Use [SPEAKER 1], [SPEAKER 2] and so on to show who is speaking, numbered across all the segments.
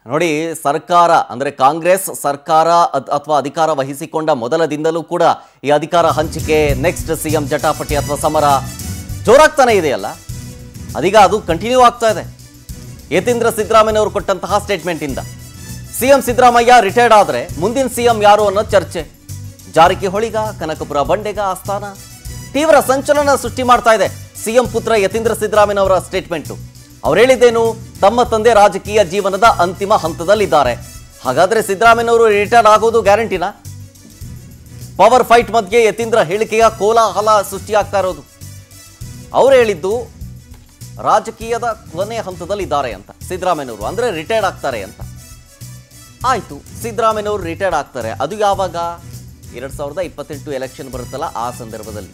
[SPEAKER 1] ನೋಡಿ, ಸರ್ಕಾರ ಅಂದ್ರೆ ಕಾಂಗ್ರೆಸ್ ಸರ್ಕಾರ ಅಥವಾ ಅಧಿಕಾರ ವಹಿಸಿಕೊಂಡ ಮೊದಲ ದಿನದಲ್ಲೂ ಕೂಡ ಈ ಅಧಿಕಾರ ಹಂಚಿಕೆ ನೆಕ್ಸ್ಟ್ ಸಿಎಂ ಜಟಾಪಟಿ ಅಥವಾ ಸಮರ ಜೋರಾಗ್ತಾನೆ ಇದೆಯಲ್ಲ. ಅದೀಗ ಅದು ಕಂಟಿನ್ಯೂ ಆಗ್ತಾ ಇದೆ. ಯತೀಂದ್ರ ಸಿದ್ದರಾಮಯ್ಯ ಅವರು ಕೊಟ್ಟಂತಹ ಸ್ಟೇಟ್ಮೆಂಟ್ ಇಂದ ಸಿಎಂ ಸಿದ್ದರಾಮಯ್ಯ ರಿಟೈರ್ಡ್ ಆದ್ರೆ ಮುಂದಿನ ಸಿಎಂ ಯಾರು ಅನ್ನೋ ಚರ್ಚೆ. ಜಾರಕಿಹೊಳಿಗ, ಕನಕಪುರ ಬಂಡೆಗ ಆಸ್ಥಾನ ತೀವ್ರ ಸಂಚಲನ ಸೃಷ್ಟಿ ಮಾಡ್ತಾ ಇದೆ ಸಿಎಂ ಪುತ್ರ ಯತೀಂದ್ರ ಸಿದ್ದರಾಮಯ್ಯ ಅವರ ಸ್ಟೇಟ್ಮೆಂಟ್. ಅವ್ರು ಹೇಳಿದ್ದೇನು, ತಮ್ಮ ತಂದೆ ರಾಜಕೀಯ ಜೀವನದ ಅಂತಿಮ ಹಂತದಲ್ಲಿದ್ದಾರೆ. ಹಾಗಾದ್ರೆ ಸಿದ್ದರಾಮಯ್ಯನವರು ರಿಟೈರ್ಡ್ ಆಗೋದು ಗ್ಯಾರಂಟಿನಾ? ಪವರ್ ಫೈಟ್ ಮಧ್ಯೆ ಯತೀಂದ್ರ ಹೇಳಿಕೆಯ ಕೋಲಾಹಲ ಸೃಷ್ಟಿಯಾಗ್ತಾ ಇರೋದು. ಅವ್ರು ಹೇಳಿದ್ದು ರಾಜಕೀಯದ ಕೊನೆ ಹಂತದಲ್ಲಿದ್ದಾರೆ ಅಂತ ಸಿದ್ದರಾಮಯ್ಯನವರು, ಅಂದ್ರೆ ರಿಟೈರ್ಡ್ ಆಗ್ತಾರೆ ಅಂತ. ಆಯ್ತು, ಸಿದ್ದರಾಮಯ್ಯನವರು ರಿಟೈರ್ಡ್ ಆಗ್ತಾರೆ. ಅದು ಯಾವಾಗ? 2028 ಎಲೆಕ್ಷನ್ ಬರುತ್ತಲ್ಲ, ಆ ಸಂದರ್ಭದಲ್ಲಿ.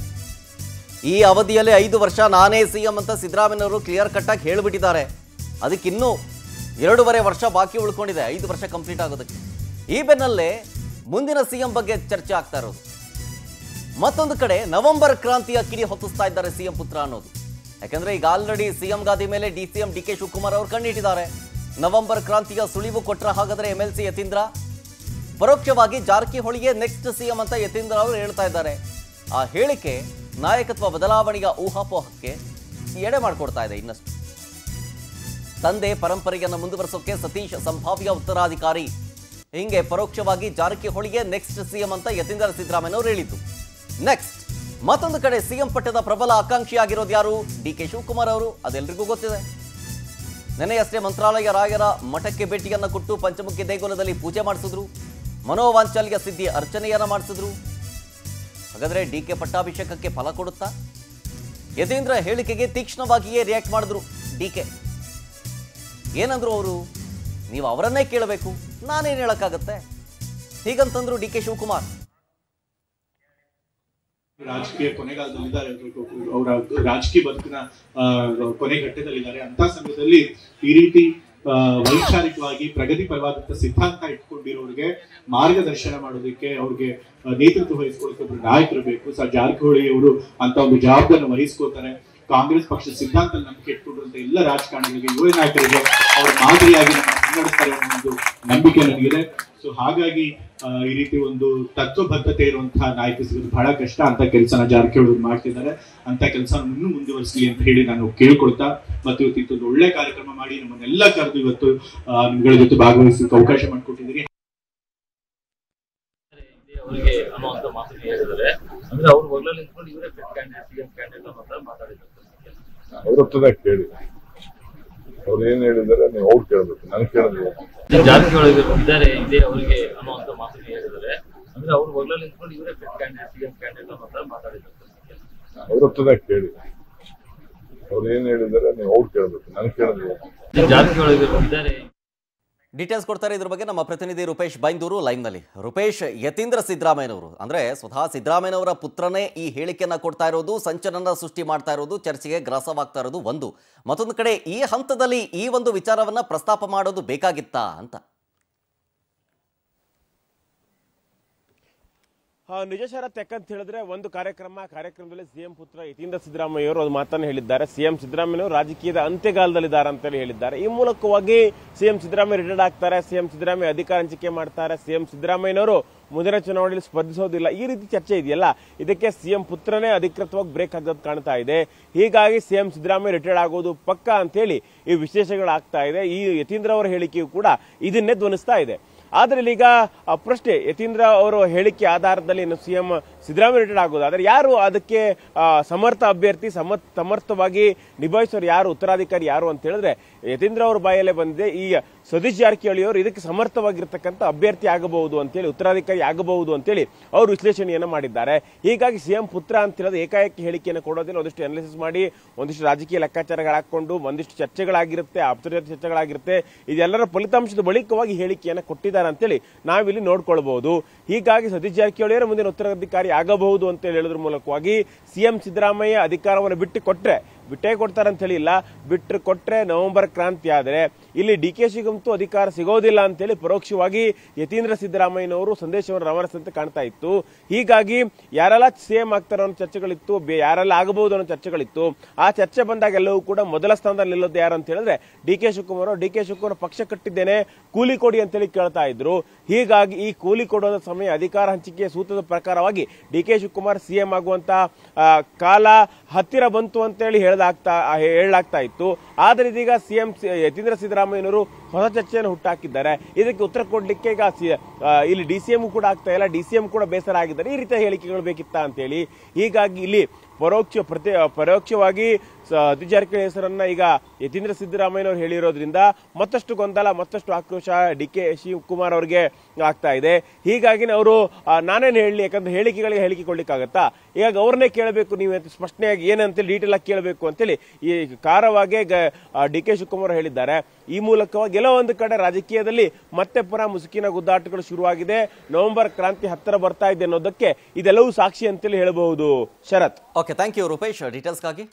[SPEAKER 1] ಈ ಅವಧಿಯಲ್ಲಿ 5 ವರ್ಷ ನಾನೇ ಸಿಎಂ ಅಂತ ಸಿದ್ದರಾಮಯ್ಯನವರು ಕ್ಲಿಯರ್ ಕಟ್ ಆಗಿ ಹೇಳಿಬಿಟ್ಟಿದ್ದಾರೆ. ಅದಕ್ಕಿನ್ನೂ 2.5 ವರ್ಷ ಬಾಕಿ ಉಳ್ಕೊಂಡಿದೆ 5 ವರ್ಷ ಕಂಪ್ಲೀಟ್ ಆಗೋದಕ್ಕೆ. ಈ ಬೆನ್ನಲ್ಲೇ ಮುಂದಿನ ಸಿಎಂ ಬಗ್ಗೆ ಚರ್ಚೆ ಆಗ್ತಾ ಇರೋದು. ಮತ್ತೊಂದು ಕಡೆ ನವೆಂಬರ್ ಕ್ರಾಂತಿಯ ಕಿಡಿ ಹೊತ್ತಿಸ್ತಾ ಇದ್ದಾರೆ ಸಿಎಂ ಪುತ್ರ ಅನ್ನೋದು. ಯಾಕಂದ್ರೆ ಈಗ ಆಲ್ರೆಡಿ ಸಿಎಂ ಗಾದಿ ಮೇಲೆ ಸಿಎಂ ಡಿ ಕೆ ಶಿವಕುಮಾರ್ ಅವರು ಕಣ್ಣಿಟ್ಟಿದ್ದಾರೆ. ನವೆಂಬರ್ ಕ್ರಾಂತಿಯ ಸುಳಿವು ಕೊಟ್ರ ಹಾಗಾದ್ರೆ MLC ಯತೀಂದ್ರ, ಪರೋಕ್ಷವಾಗಿ ಜಾರಕಿಹೊಳಿಗೆ ನೆಕ್ಸ್ಟ್ ಸಿಎಂ ಅಂತ ಯತೀಂದ್ರ ಅವರು ಹೇಳ್ತಾ ಇದ್ದಾರೆ. ಆ ಹೇಳಿಕೆ ನಾಯಕತ್ವ ಬದಲಾವಣೆಯ ಊಹಾಪೋಹಕ್ಕೆ ಎಡೆ ಮಾಡಿಕೊಡ್ತಾ ಇದೆ. ಇನ್ನಷ್ಟು ತಂದೆ ಪರಂಪರೆಯನ್ನು ಮುಂದುವರಿಸೋಕೆ ಸತೀಶ್ ಸಂಭಾವ್ಯ ಉತ್ತರಾಧಿಕಾರಿ, ಹಿಂಗೆ ಪರೋಕ್ಷವಾಗಿ ಜಾರಕಿಹೊಳಿಗೆ ನೆಕ್ಸ್ಟ್ ಸಿಎಂ ಅಂತ ಯತೀಂದ್ರ ಸಿದ್ದರಾಮಯ್ಯನವರು ಹೇಳಿದ್ದು. ನೆಕ್ಸ್ಟ್ ಮತ್ತೊಂದು ಕಡೆ ಸಿಎಂ ಪಟ್ಟದ ಪ್ರಬಲ ಆಕಾಂಕ್ಷಿಯಾಗಿರೋದು ಯಾರು? ಡಿ ಕೆ ಶಿವಕುಮಾರ್ ಅವರು. ಅದೆಲ್ಲರಿಗೂ ಗೊತ್ತಿದೆ. ನೆನೆಯಷ್ಟೇ ಮಂತ್ರಾಲಯ ರಾಯರ ಮಠಕ್ಕೆ ಭೇಟಿಯನ್ನ ಕೊಟ್ಟು ಪಂಚಮುಖಿ ದೇಗುಲದಲ್ಲಿ ಪೂಜೆ ಮಾಡಿಸಿದ್ರು. ಮನೋವಾಂಚಲ್ಯ ಸಿದ್ಧಿ ಅರ್ಚನೆಯನ್ನ ಮಾಡಿಸಿದ್ರು. ಹಾಗಾದ್ರೆ ಡಿ ಕೆ ಪಟ್ಟಾಭಿಷೇಕಕ್ಕೆ ಫಲ ಕೊಡುತ್ತಾ? ಯತೀಂದ್ರ ಹೇಳಿಕೆಗೆ ತೀಕ್ಷ್ಣವಾಗಿಯೇ ರಿಯಾಕ್ಟ್ ಮಾಡಿದ್ರು ಡಿ ಕೆ. ಏನಂದ್ರು ಅವರು? ನೀವು ಅವರನ್ನೇ ಕೇಳಬೇಕು, ನಾನೇನು ಹೇಳಕ್ಕಾಗತ್ತೆ, ಹೀಗಂತಂದ್ರು ಡಿ ಕೆ ಶಿವಕುಮಾರ್.
[SPEAKER 2] ರಾಜಕೀಯ ಕೊನೆಗಾಲದಲ್ಲಿದ್ದಾರೆ, ಅವರ ರಾಜಕೀಯ ಬದುಕಿನ ಕೊನೆ ಘಟ್ಟದಲ್ಲಿದ್ದಾರೆ. ಅಂತ ಸಮಯದಲ್ಲಿ ಈ ರೀತಿ ವೈಚಾರಿಕವಾಗಿ ಪ್ರಗತಿ ಪರವಾದಂತ ಸಿದ್ಧಾಂತ ಇಟ್ಕೊಂಡಿರೋರಿಗೆ ಮಾರ್ಗದರ್ಶನ ಮಾಡೋದಕ್ಕೆ, ಅವ್ರಿಗೆ ನೇತೃತ್ವ ವಹಿಸ್ಕೊಳ್ಳೋಕೆ ಒಬ್ಬರು ನಾಯಕರು ಬೇಕು. ಜಾರಕಿಹೊಳಿ ಅವರು ಅಂತ ಒಂದು ಜವಾಬ್ದಾರಿಯನ್ನು ವಹಿಸ್ಕೋತಾರೆ. ಕಾಂಗ್ರೆಸ್ ಪಕ್ಷದ ಸಿದ್ಧಾಂತ ನಂಬಿಕೆ ಇಟ್ಕೊಂಡಿರುವಂತ ಎಲ್ಲ ರಾಜಕಾರಣಿಗಳಿಗೆ, ಯುವ ನಾಯಕರಿಗೆ ಅವ್ರ ಮಾದರಿಯಾಗಿ ಮುನ್ನಡೆಸ್ತಾರೆ ಅನ್ನೋ ಒಂದು ನಂಬಿಕೆ ನನಗಿದೆ. ಸೊ ಹಾಗಾಗಿ ಈ ರೀತಿ ಒಂದು ತತ್ವಬದ್ಧತೆ ಇರುವಂತಹ ನಾಯಕ ಸಿಗೋದು ಬಹಳ ಕಷ್ಟ. ಅಂತ ಕೆಲಸನ ಜಾರಕಿಹೊಳಿ ಮಾಡ್ತಿದ್ದಾರೆ. ಅಂತ ಕೆಲಸ ಇನ್ನೂ ಮುಂದುವರಿಸಲಿ ಅಂತ ಹೇಳಿ ನಾನು ಕೇಳ್ಕೊಳ್ತಾ, ಮತ್ತು ಇವತ್ತು ಒಂದು ಒಳ್ಳೆ ಕಾರ್ಯಕ್ರಮ ಮಾಡಿ ನಮ್ಮನ್ನೆಲ್ಲ ಕರೆದು ಇವತ್ತು ನಿಮ್ಗಳ ಜೊತೆ ಭಾಗವಹಿಸಲಿಕ್ಕೆ ಅವಕಾಶ ಮಾಡಿಕೊಟ್ಟಿದ್ದೀರಿ.
[SPEAKER 3] ಅವರಿಗೆ ಅನ್ನುವಂತ ಮಾತನ್ನು ಹೇಳಿದರೆ, ಅಂದ್ರೆ ಅವ್ರು ಮೊದಲು ನಿಂತ್ಕೊಂಡು ಇವರೇ ಸಿಎಂ ಕ್ಯಾಂಡಿಡೇಟ್ ಅಂತ ಮಾತಾಡಿದ್ದಾರೆ.
[SPEAKER 4] ಅವ್ರ ಹತ್ರ ಕೇಳಿ, ಅವ್ರು ಏನ್ ಹೇಳಿದಾರೆ ನೀವು ಅವ್ರು ಕೇಳಬೇಕು, ನನಗೆ ಕೇಳೋದಿಲ್ಲ.
[SPEAKER 3] ಜಾರಕಿಹೊಳಿ ಇದ್ದಾರೆ ಇದೆ ಅವರಿಗೆ ಅನ್ನುವಂತ ಮಾತನ್ನು ಹೇಳಿದರೆ, ಅಂದ್ರೆ ಅವ್ರು ಮೊದಲು ನಿಂತ್ಕೊಂಡು ಇವರೇ ಸಿಎಂ ಕ್ಯಾಂಡಿಡೇಟ್ ಅಂತ ಮಾತಾಡಿದ್ದಾರೆ.
[SPEAKER 4] ಅವ್ರ ಹತ್ರ ಕೇಳಿ, ಅವ್ರು ಏನ್ ಹೇಳಿದಾರೆ ನೀವು ಅವ್ರು ಕೇಳಬೇಕು, ನನಗೆ ಕೇಳೋದಿಲ್ಲ.
[SPEAKER 3] ಜಾರಕಿಹೊಳಿ ಇದ್ದಾರೆ.
[SPEAKER 1] ಡೀಟೇಲ್ಸ್ ಕೊಡ್ತಾರೆ ಇದ್ರ ಬಗ್ಗೆ ನಮ್ಮ ಪ್ರತಿನಿಧಿ ರೂಪೇಶ್ ಬೈಂದೂರು ಲೈವ್ನಲ್ಲಿ. ರೂಪೇಶ್, ಯತೀಂದ್ರ ಸಿದ್ದರಾಮಯ್ಯನವರು ಅಂದ್ರೆ ಸ್ವತಃ ಸಿದ್ದರಾಮಯ್ಯನವರ ಪುತ್ರನೇ ಈ ಹೇಳಿಕೆಯನ್ನ ಕೊಡ್ತಾ ಇರೋದು, ಸಂಚಲನ ಸೃಷ್ಟಿ ಮಾಡ್ತಾ ಇರೋದು, ಚರ್ಚೆಗೆ ಗ್ರಾಸವಾಗ್ತಾ ಇರೋದು ಒಂದು. ಮತ್ತೊಂದು ಕಡೆ ಈ ಹಂತದಲ್ಲಿ ಈ ಒಂದು ವಿಚಾರವನ್ನ ಪ್ರಸ್ತಾಪ ಮಾಡೋದು ಬೇಕಾಗಿತ್ತಾ ಅಂತ.
[SPEAKER 5] ನಿಜ ಶರತ್, ಯಾಕಂತ ಹೇಳಿದ್ರೆ ಒಂದು ಕಾರ್ಯಕ್ರಮದಲ್ಲಿ ಸಿಎಂ ಪುತ್ರ ಯತೀಂದ್ರ ಸಿದ್ದರಾಮಯ್ಯ ಅವರು ಒಂದು ಮಾತನ್ನು ಹೇಳಿದ್ದಾರೆ. ಸಿಎಂ ಸಿದ್ದರಾಮಯ್ಯವರು ರಾಜಕೀಯದ ಅಂತ್ಯಕಾಲದಲ್ಲಿದ್ದಾರೆ ಅಂತ ಹೇಳಿದ್ದಾರೆ. ಈ ಮೂಲಕವಾಗಿ ಸಿಎಂ ಸಿದ್ದರಾಮಯ್ಯ ರಿಟೈರ್ಡ್ ಆಗ್ತಾರೆ, ಸಿಎಂ ಸಿದ್ದರಾಮಯ್ಯ ಅಧಿಕಾರ ಹಂಚಿಕೆ ಮಾಡ್ತಾರೆ, ಸಿಎಂ ಸಿದ್ದರಾಮಯ್ಯನವರು ಮುಂದಿನ ಚುನಾವಣೆಯಲ್ಲಿ ಸ್ಪರ್ಧಿಸೋದಿಲ್ಲ, ಈ ರೀತಿ ಚರ್ಚೆ ಇದೆಯಲ್ಲ, ಇದಕ್ಕೆ ಸಿಎಂ ಪುತ್ರನೇ ಅಧಿಕೃತವಾಗಿ ಬ್ರೇಕ್ ಆಗೋದು ಕಾಣ್ತಾ ಇದೆ. ಹೀಗಾಗಿ ಸಿಎಂ ಸಿದ್ದರಾಮಯ್ಯ ರಿಟೈರ್ಡ್ ಆಗೋದು ಪಕ್ಕ ಅಂತ ಹೇಳಿ ಈ ವಿಶೇಷಗಳಾಗ್ತಾ ಇದೆ. ಈ ಯತೀಂದ್ರ ಅವರ ಹೇಳಿಕೆಯು ಕೂಡ ಇದನ್ನೇ ಧ್ವನಿಸ್ತಾ ಇದೆ. ಆದ್ರೆ ಈಗ ಪ್ರಶ್ನೆ, ಯತೀಂದ್ರ ಅವರ ಹೇಳಿಕೆ ಆಧಾರದಲ್ಲಿ ಸಿಎಂ ಸಿದ್ದರಾಮಯ್ಯ ರಿಟೈರ್ಡ್ ಆಗೋದು, ಆದ್ರೆ ಯಾರು ಅದಕ್ಕೆ ಸಮರ್ಥ ಅಭ್ಯರ್ಥಿ, ಸಮರ್ಥವಾಗಿ ನಿಭಾಯಿಸೋರು ಯಾರು, ಉತ್ತರಾಧಿಕಾರಿ ಯಾರು ಅಂತ ಹೇಳಿದ್ರೆ ಯತೀಂದ್ರ ಅವರ ಬಾಯಲ್ಲೇ ಬಂದಿದೆ. ಈ ಸತೀಶ್ ಜಾರಕಿಹೊಳಿ ಅವರು ಇದಕ್ಕೆ ಸಮರ್ಥವಾಗಿರ್ತಕ್ಕಂಥ ಅಭ್ಯರ್ಥಿ ಆಗಬಹುದು ಅಂತೇಳಿ, ಉತ್ತರಾಧಿಕಾರಿ ಆಗಬಹುದು ಅಂತೇಳಿ ಅವರು ವಿಶ್ಲೇಷಣೆಯನ್ನ ಮಾಡಿದ್ದಾರೆ. ಹೀಗಾಗಿ ಸಿಎಂ ಪುತ್ರ ಅಂತ ಹೇಳೋದು ಏಕಾಏಕಿ ಹೇಳಿಕೆಯನ್ನು ಕೊಡೋದಿಲ್ಲ, ಒಂದಿಷ್ಟು ಅನಾಲಿಸಿಸ್ ಮಾಡಿ, ಒಂದಿಷ್ಟು ರಾಜಕೀಯ ಲೆಕ್ಕಾಚಾರಗಳು ಹಾಕೊಂಡು, ಒಂದಿಷ್ಟು ಚರ್ಚೆಗಳಾಗಿರುತ್ತೆ, ಆಪ್ತರ ಚರ್ಚೆಗಳಾಗಿರುತ್ತೆ, ಇದೆಲ್ಲರ ಫಲಿತಾಂಶದ ಬಳಿಕವಾಗಿ ಹೇಳಿಕೆಯನ್ನು ಕೊಟ್ಟಿದ್ದಾರೆ ಅಂತೇಳಿ ನಾವಿಲ್ಲಿ ನೋಡ್ಕೊಳ್ಬಹುದು. ಹೀಗಾಗಿ ಸತೀಶ್ ಜಾರಕಿಹೊಳಿ ಮುಂದಿನ ಉತ್ತರಾಧಿಕಾರಿ ಆಗಬಹುದು ಅಂತ ಹೇಳೋದ್ರ ಮೂಲಕವಾಗಿ ಸಿಎಂ ಸಿದ್ದರಾಮಯ್ಯ ಅಧಿಕಾರವನ್ನು ಬಿಟ್ಟು ಕೊಟ್ರೆ ಬಿಟ್ಟೇ ಕೊಡ್ತಾರೆ ಅಂತ ಹೇಳಿ ಇಲ್ಲ, ಬಿಟ್ಟರೆ ಕೊಟ್ರೆ ನವೆಂಬರ್ ಕ್ರಾಂತಿ ಆದರೆ ಇಲ್ಲಿ DK ಶಿಗಂತೂ ಅಧಿಕಾರ ಸಿಗೋದಿಲ್ಲ ಅಂತೇಳಿ ಪರೋಕ್ಷವಾಗಿ ಯತೀಂದ್ರ ಸಿದ್ದರಾಮಯ್ಯನವರು ಸಂದೇಶವನ್ನು ರವಾನಿಸಿದಂತೆ ಕಾಣ್ತಾ ಇತ್ತು. ಹೀಗಾಗಿ ಯಾರೆಲ್ಲ ಸಿಎಂ ಆಗ್ತಾರೋ ಅನ್ನೋ ಚರ್ಚೆಗಳಿತ್ತು, ಯಾರೆಲ್ಲ ಆಗಬಹುದು ಅನ್ನೋ ಚರ್ಚೆಗಳಿತ್ತು. ಆ ಚರ್ಚೆ ಬಂದಾಗ ಎಲ್ಲವೂ ಕೂಡ ಮೊದಲ ಸ್ಥಾನದಲ್ಲಿ ನಿಲ್ಲೋದು ಯಾರು ಅಂತ ಹೇಳಿದ್ರೆ DK ಶಿವಕುಮಾರ್ ಪಕ್ಷ ಕಟ್ಟಿದ್ದೇನೆ ಕೂಲಿ ಕೊಡಿ ಅಂತೇಳಿ ಕೇಳ್ತಾ ಇದ್ರು. ಹೀಗಾಗಿ ಈ ಕೂಲಿ ಕೊಡುವ ಸಮಯ ಅಧಿಕಾರ ಹಂಚಿಕೆಯ ಸೂತ್ರದ ಪ್ರಕಾರವಾಗಿ DK ಶಿವಕುಮಾರ್ ಸಿಎಂ ಆಗುವಂತ ಕಾಲ ಹತ್ತಿರ ಬಂತು ಅಂತೇಳಿ ಹೇಳಲಾಗ್ತಾ ಇತ್ತು. ಆದರೆ ಇದೀಗ ಸಿಎಂ ಯತೀಂದ್ರ ಸಿದ್ದರಾಮಯ್ಯನವರು ಹೊಸ ಚರ್ಚೆಯನ್ನು ಹುಟ್ಟಾಕಿದ್ದಾರೆ. ಇದಕ್ಕೆ ಉತ್ತರ ಕೊಡ್ಲಿಕ್ಕೆ ಈಗ ಇಲ್ಲಿ DCM ಕೂಡ ಆಗ್ತಾ ಇಲ್ಲ, DCM ಕೂಡ ಬೇಸರ ಆಗಿದ್ದಾರೆ. ಈ ರೀತಿಯ ಹೇಳಿಕೆಗಳು ಬೇಕಿತ್ತ ಅಂತೇಳಿ ಹೀಗಾಗಿ ಇಲ್ಲಿ ಪರೋಕ್ಷವಾಗಿ ಸತೀಶ್ ಜಾರಕಿಹೊಳಿ ಹೆಸರನ್ನ ಈಗ ಯತೀಂದ್ರ ಸಿದ್ದರಾಮಯ್ಯನವರು ಹೇಳಿರೋದ್ರಿಂದ ಮತ್ತಷ್ಟು ಗೊಂದಲ, ಮತ್ತಷ್ಟು ಆಕ್ರೋಶ DK ಶಿವಕುಮಾರ್ ಅವರಿಗೆ ಆಗ್ತಾ ಇದೆ. ಹೀಗಾಗಿ ಅವರು ನಾನೇನು ಹೇಳಲಿ, ಯಾಕಂದ್ರೆ ಹೇಳಿಕೆಗಳಿಗೆ ಹೇಳಿಕೆ ಕೊಡ್ಲಿಕ್ಕಾಗತ್ತಾ, ಈಗ ಅವ್ರನ್ನೇ ಕೇಳಬೇಕು, ನೀವು ಸ್ಪಷ್ಟನೆಯಾಗಿ ಏನಂತೇಳಿ ಡೀಟೇಲ್ ಆಗಿ ಕೇಳಬೇಕು ಅಂತೇಳಿ ಈ ಕಾರವಾಗಿ DK ಶಿವಕುಮಾರ್ ಹೇಳಿದ್ದಾರೆ. ಈ ಮೂಲಕವಾಗಿ ಎಲ್ಲೋ ಒಂದು ಕಡೆ ರಾಜಕೀಯದಲ್ಲಿ ಮತ್ತೆ ಪುನಃ ಮುಸುಕಿನ ಗುದ್ದಾಟಗಳು ಶುರುವಾಗಿದೆ. ನವೆಂಬರ್ ಕ್ರಾಂತಿ ಹತ್ತಿರ ಬರ್ತಾ ಇದೆ ಅನ್ನೋದಕ್ಕೆ ಇದೆಲ್ಲವೂ ಸಾಕ್ಷಿ ಅಂತೇಳಿ ಹೇಳಬಹುದು. Sharath.
[SPEAKER 1] Okay, thank you Rupesh ಡೀಟೇಲ್ಸ್ಗಾಗಿ.